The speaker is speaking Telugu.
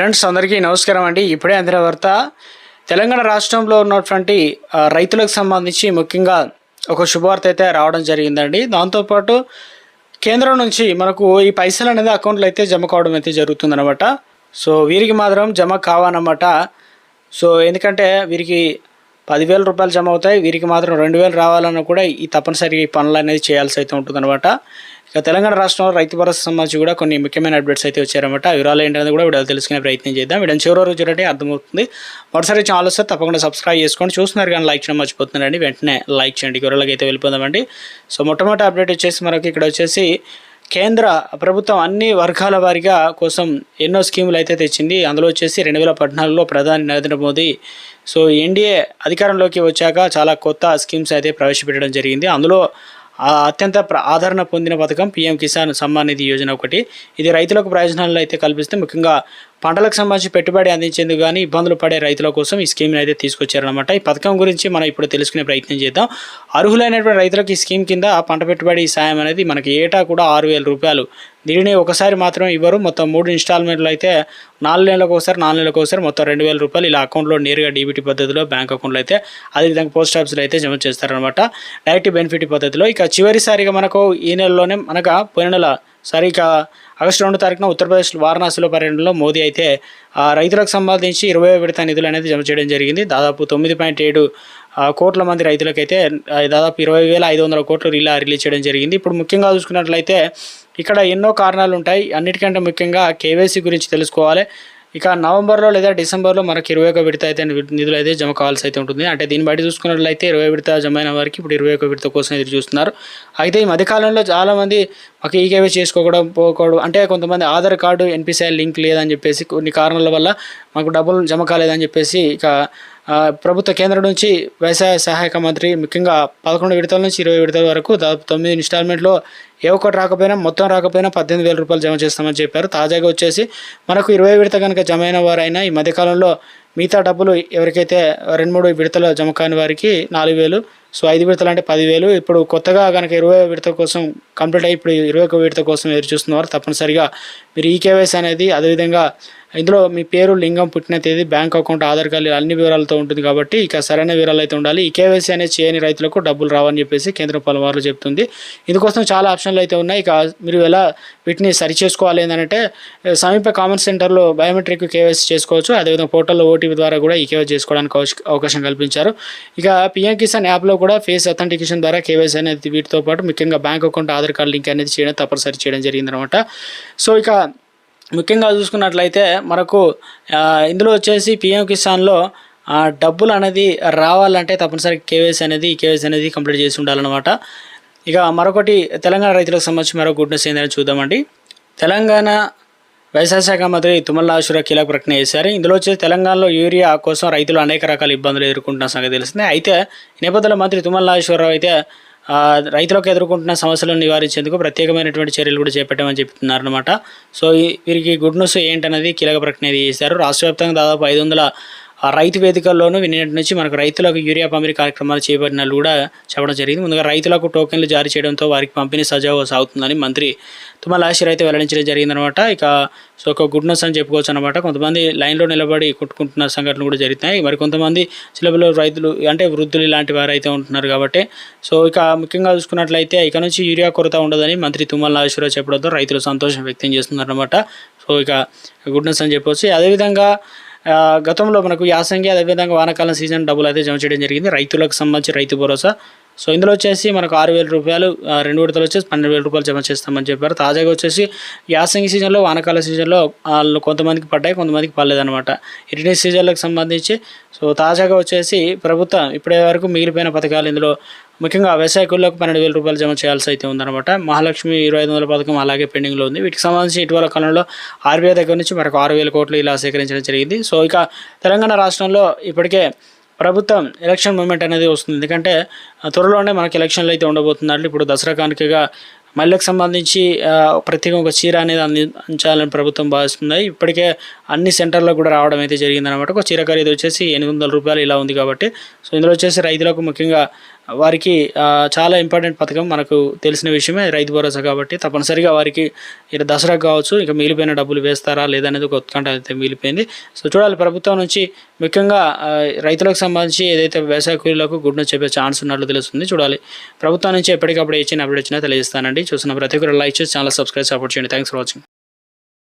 ఫ్రెండ్స్ అందరికీ నమస్కారం అండి. ఇప్పుడే అందిన వార్త తెలంగాణ రాష్ట్రంలో ఉన్నటువంటి రైతులకు సంబంధించి ముఖ్యంగా ఒక శుభవార్త అయితే రావడం జరిగిందండి. దాంతోపాటు కేంద్రం నుంచి మనకు ఈ పైసలు అనేది అకౌంట్లో అయితే జమ కావడం అయితే జరుగుతుందన్నమాట. సో వీరికి మాత్రం జమ కావన్నమాట. సో ఎందుకంటే వీరికి 10,000 రూపాయలు జమ అవుతాయి, వీరికి మాత్రం 2,000 రావాలన్నా కూడా ఈ తప్పనిసరిగా ఈ పనులు అనేది చేయాల్సి అయితే ఉంటుందన్నమాట. ఇక తెలంగాణ రాష్ట్రంలో రైతు భరోసా సంబంధించి కూడా కొన్ని ముఖ్యమైన అప్డేట్స్ అయితే వచ్చారన్నమాట. వివరాలు ఏంటనేది కూడా వీడియో తెలుసుకునే ప్రయత్నం చేద్దాం. వీడియో చివరి వరకు చూడండి, అర్థమవుతుంది. మరోసారి ఛానల్ వస్తే తప్పకుండా సబ్స్క్రైబ్ చేసుకోండి. చూస్తున్నారు కానీ లైక్ చేయడం మర్చిపోతున్నారండి, వెంటనే లైక్ చేయండి. వివరాలకు అయితే వెళ్ళిపోదామండి. సో మొట్టమొదటి అప్డేట్ వచ్చేసి మనకి ఇక్కడ వచ్చేసి కేంద్ర ప్రభుత్వం అన్ని వర్గాల వారిగా కోసం ఎన్నో స్కీములు అయితే తెచ్చింది. అందులో వచ్చేసి 2014లో ప్రధాని నరేంద్ర మోదీ సో ఎన్డీఏ అధికారంలోకి వచ్చాక చాలా కొత్త స్కీమ్స్ అయితే ప్రవేశపెట్టడం జరిగింది. అందులో అత్యంత ఆదరణ పొందిన పథకం పీఎం కిసాన్ సమ్మాన్ నిధి యోజన ఒకటి. ఇది రైతులకు ప్రయోజనాలు అయితే కల్పిస్తే ముఖ్యంగా పంటలకు సంబంధించి పెట్టుబడి అందించేందుకు కానీ ఇబ్బందులు పడే రైతుల కోసం ఈ స్కీమ్ని అయితే తీసుకొచ్చారనమాట. ఈ పథకం గురించి మనం ఇప్పుడు తెలుసుకునే ప్రయత్నం చేద్దాం. అర్హులైనటువంటి రైతులకు ఈ స్కీమ్ కింద పంట పెట్టుబడి సాయం అనేది మనకి ఏటా కూడా 6,000 రూపాయలు. దీనిని ఒకసారి మాత్రం ఇవ్వరు, మొత్తం 3 ఇన్స్టాల్మెంట్లు అయితే 4 నెలలకు ఒకసారి మొత్తం 2,000 రూపాయలు ఇలా అకౌంట్లో నేరుగా డీబీటీ పద్ధతిలో బ్యాంక్ అకౌంట్లో అయితే అదేవిధంగా పోస్ట్ ఆఫీస్లో అయితే జమ చేస్తారనమాట, డైరెక్ట్ బెనిఫిట్ పద్ధతిలో. ఇక చివరిసారిగా మనకు ఈ నెలలోనే మనకు పోయిన నెల ఇక ఆగస్టు 2వ తారీఖున ఉత్తరప్రదేశ్ వారణాసిలో పర్యటనలో మోదీ అయితే రైతులకు సంబంధించి 20వ విడత నిధులు అనేది జమ చేయడం జరిగింది. దాదాపు 9.7 కోట్ల మంది రైతులకైతే దాదాపు 20,500 కోట్లు ఇలా రిలీజ్ చేయడం జరిగింది. ఇప్పుడు ముఖ్యంగా చూసుకున్నట్లయితే ఇక్కడ ఎన్నో కారణాలు ఉంటాయి. అన్నిటికంటే ముఖ్యంగా కేవైసీ గురించి తెలుసుకోవాలి. ఇక నవంబర్లో లేదా డిసెంబర్లో మనకి 21వ విడత అయితే నిధులు అయితే జమ కావాల్సి అయితే ఉంటుంది. అంటే దీన్ని బట్టి చూసుకున్నట్లయితే 20వ విడత జమ అయిన వారికి ఇప్పుడు 21వ విడత కోసం ఎదురు చూస్తున్నారు. అయితే ఈ మధ్యకాలంలో చాలామంది మాకు ఈ కేవైసీ పోకూడదు అంటే కొంతమంది ఆధార్ కార్డు ఎన్పిసిఐ లింక్ లేదని చెప్పేసి కొన్ని కారణాల వల్ల మాకు డబ్బులు జమ కాలేదని చెప్పేసి ఇక ప్రభుత్వ కేంద్రం నుంచి వ్యవసాయ సహాయక మంత్రి ముఖ్యంగా 11 విడతల నుంచి 20 విడతల వరకు దాదాపు 9 ఇన్స్టాల్మెంట్లో ఏ ఒక్కటి రాకపోయినా మొత్తం రాకపోయినా 18,000 రూపాయలు జమ చేస్తామని చెప్పారు. తాజాగా వచ్చేసి మనకు 20 విడత కనుక జమ అయిన వారైనా ఈ మధ్యకాలంలో మిగతా డబ్బులు ఎవరికైతే 2-3 విడతలు జమ కాని వారికి 4,000, సో 5 విడతలు అంటే 10,000. ఇప్పుడు కొత్తగా కనుక 20వ విడత కోసం కంప్లీట్ అయ్యి ఇప్పుడు 21వ విడత కోసం ఎదురు చూస్తున్నవారు తప్పనిసరిగా మీరు ఈ కేవైసీ అనేది అదేవిధంగా ఇందులో మీ పేరు, లింగం, పుట్టిన తేదీ, బ్యాంక్ అకౌంట్, ఆధార్ కార్డు అన్ని వివరాలతో ఉంటుంది కాబట్టి ఇక సరైన వివరాలు అయితే ఉండాలి. ఈ కేవైసీ అనేది చేయని రైతులకు డబ్బులు రావని చెప్పేసి కేంద్రం పలుమార్లు చెప్తుంది. ఇందుకోసం చాలా ఆప్షన్లు అయితే ఉన్నాయి. ఇక మీరు ఎలా వీటిని సరి చేసుకోవాలి ఏంటంటే సమీప కామన్ సెంటర్లో బయోమెట్రిక్ కేవైసీ చేసుకోవచ్చు. అదేవిధంగా పోర్టల్లో ఓటీపీ ద్వారా కూడా ఈ కేవైసీ చేసుకోవడానికి అవకాశం కల్పించారు. ఇక పీఎం కిసాన్ యాప్లో కూడా ఫేస్ అథెంటికేషన్ ద్వారా కేవైసీ అనేది వీటితో పాటు ముఖ్యంగా bank account, Aadhaar card link అనేది చేయడం తప్పనిసరి చేయడం జరిగిందనమాట. సో ఇక ముఖ్యంగా చూసుకున్నట్లయితే మనకు ఇందులో వచ్చేసి పీఎం కిసాన్లో డబ్బులు అనేది రావాలంటే తప్పనిసరి కేవైసీ అనేది కంప్లీట్ చేసి ఉండాలన్నమాట. ఇక మరొకటి తెలంగాణ రైతులకు సంబంధించి మరో గుడ్ న్యూస్ ఏంటని చూద్దామండి. తెలంగాణ వ్యవసాయ శాఖ మంత్రి తుమ్మల నాగేశ్వరరావు కీలక ప్రకటన చేశారు. ఇందులో వచ్చేసి తెలంగాణలో యూరియా కోసం రైతులు అనేక రకాల ఇబ్బందులు ఎదుర్కొంటున్న సంగతి తెలిసిందే. అయితే ఈ నేపథ్యంలో మంత్రి తుమ్మల నాగేశ్వరరావు అయితే రైతులకు ఎదుర్కొంటున్న సమస్యలను నివారించేందుకు ప్రత్యేకమైనటువంటి చర్యలు కూడా చేపట్టామని చెప్తున్నారనమాట. సో వీరికి గుడ్ న్యూస్ ఏంటనేది కీలక ప్రకటన చేశారు. రాష్ట్ర వ్యాప్తంగా దాదాపు 500 రైతు వేదికల్లోనూ నిన్నటి నుంచి మనకు రైతులకు యూరియా పంపిణీ కార్యక్రమాలు చేపట్టినట్లు కూడా చెప్పడం జరిగింది. ముందుగా రైతులకు టోకెన్లు జారీ చేయడంతో వారికి పంపిణీ సజావుగా సాగుతుందని మంత్రి తుమ్మల నాగేశ్వరరావు అయితే వెల్లడించడం జరిగిందనమాట. ఇక సో ఒక గుడ్ న్యూస్ అని చెప్పుకోవచ్చు అనమాట. కొంతమంది లైన్లో నిలబడి కొట్టుకుంటున్న సంఘటనలు కూడా జరుగుతున్నాయి. మరి కొంతమంది చిలబలో రైతులు అంటే వృద్ధులు ఇలాంటి వారు అయితే ఉంటున్నారు కాబట్టి సో ఇక ముఖ్యంగా చూసుకున్నట్లయితే ఇక నుంచి యూరియా కొరత ఉండదని మంత్రి తుమ్మల నాగేశ్వరరావు చెప్పడంతో రైతులు సంతోషం వ్యక్తం చేస్తున్నారనమాట. సో ఇక గుడ్ న్యూస్ అని చెప్పవచ్చు. అదేవిధంగా గతంలో మనకు యాసంగి అదేవిధంగా వానాకాలం సీజన్ డబ్బులు అయితే జమ చేయడం జరిగింది రైతులకు సంబంధించి రైతు భరోసా. సో ఇందులో వచ్చేసి మనకు 6,000 రూపాయలు, 2 విడతలు వచ్చేసి 12,000 రూపాయలు జమ చేస్తామని చెప్పారు. తాజాగా వచ్చేసి యాసంగి సీజన్లో, వానాకాల సీజన్లో కొంతమందికి పడ్డాయి, కొంతమందికి పడలేదన్నమాట. ఈ 2 సీజన్లకు సంబంధించి సో తాజాగా వచ్చేసి ప్రభుత్వం ఇప్పటి వరకు మిగిలిపోయిన పథకాలు ఇందులో ముఖ్యంగా వ్యవసాయ కూలీలకు 12,000 రూపాయలు జమ చేయాల్సి అయితే ఉందన్నమాట. మహాలక్ష్మి 2500 పథకం అలాగే పెండింగ్లో ఉంది. వీటికి సంబంధించి ఇటీవల కాలంలో ఆర్బీఐ దగ్గర నుంచి మనకు 6,000 కోట్లు ఇలా సేకరించడం జరిగింది. సో ఇక తెలంగాణ రాష్ట్రంలో ఇప్పటికే ప్రభుత్వం ఎలక్షన్ మూమెంట్ అనేది వస్తుంది. ఎందుకంటే త్వరలోనే మనకి ఎలక్షన్లు అయితే ఉండబోతున్నారు. ఇప్పుడు దసరా కానుకగా మహిళలకు సంబంధించి ప్రత్యేక ఒక చీర అనేది అందించాలని ప్రభుత్వం భావిస్తుంది. ఇప్పటికే అన్ని సెంటర్లకు కూడా రావడం అయితే జరిగిందనమాట. ఒక చీర ఖరీదు వచ్చేసి 800 రూపాయలు ఇలా ఉంది కాబట్టి సో ఇందులో వచ్చేసి రైతులకు ముఖ్యంగా వారికి చాలా ఇంపార్టెంట్ పథకం, మనకు తెలిసిన విషయమే రైతు భరోసా. కాబట్టి తప్పనిసరిగా వారికి ఇక దసరా కావచ్చు ఇక మిగిలిపోయిన డబ్బులు వేస్తారా లేదనేది ఒక ఉత్కంఠ అయితే మిగిలిపోయింది. సో చూడాలి, ప్రభుత్వం నుంచి ముఖ్యంగా రైతులకు సంబంధించి ఏదైతే వ్యవసాయ కూలీలకు గుడ్ను చెప్పే ఛాన్స్ ఉన్నట్లు తెలుస్తుంది. చూడాలి, ప్రభుత్వం నుంచి ఎప్పటికప్పుడు అప్డేట్ వచ్చినా తెలియజేస్తానండి. చూసిన ప్రతి ఒక్కరు లైక్ చేసి ఛానల్ సబ్స్క్రైబ్ సపోర్ట్ చేయండి. Thanks for watching.